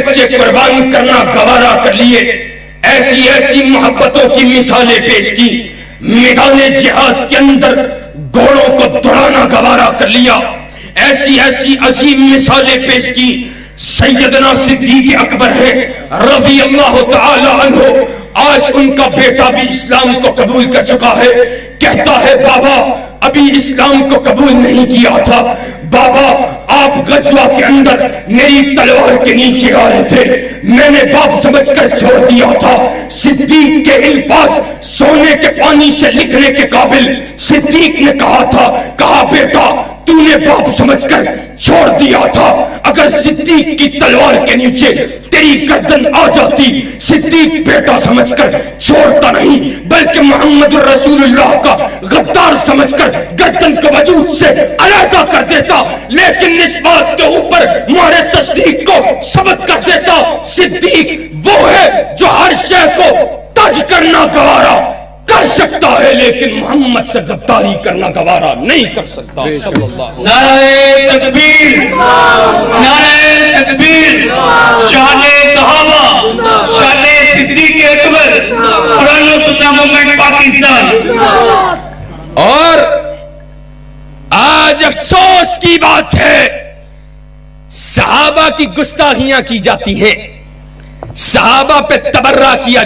بچے قربان کرنا گوارا کر لیے، ایسی ایسی محبتوں کی مثالیں پیش کی، میدان جہاد کے اندر گھوڑوں کو دوڑانا گوارا کر لیا، ایسی ایسی عظیم مثالیں پیش کی۔ سیدنا صدیق اکبر ہے رضی اللہ تعالی عنہ، آج ان کا بیٹا بھی اسلام کو قبول کر چکا ہے، کہتا ہے بابا ابھی اسلام کو قبول نہیں کیا تھا، بابا آپ غزوہ کے اندر میری تلوار کے نیچے آ رہے تھے، میں نے باپ سمجھ کر چھوڑ دیا تھا۔ صدیق کے الفاظ سونے کے پانی سے لکھنے کے قابل۔ صدیق نے کہا تھا، کہا بیٹا تو نے باپ سمجھ کر چھوڑ دیا تھا، اگر صدیق کی تلوار کے نیچے تیری گردن آ جاتی، صدیق بیٹا سمجھ کر چھوڑتا نہیں بلکہ محمد رسول اللہ کا غدار سمجھ کر گردن کے وجود سے علیحدہ کر دیتا، لیکن اس بات کے اوپر مارے تصدیق کو ثبت کر دیتا۔ صدیق وہ ہے جو ہر شے کو تج کرنا گوارا کر سکتا ہے، لیکن محمد سے غداری کرنا گوارا نہیں کر سکتا۔ صلی اللہ نعرہ تکبیر، نعرہ تکبیر، شان صحابہ، شان صدیق اکبر، قرآن و سنہ موومنٹ پاکستان۔ اور آج افسوس کی بات ہے، صحابہ کی گستاخیاں کی جاتی ہیں، صحابہ پہ تبرہ کیا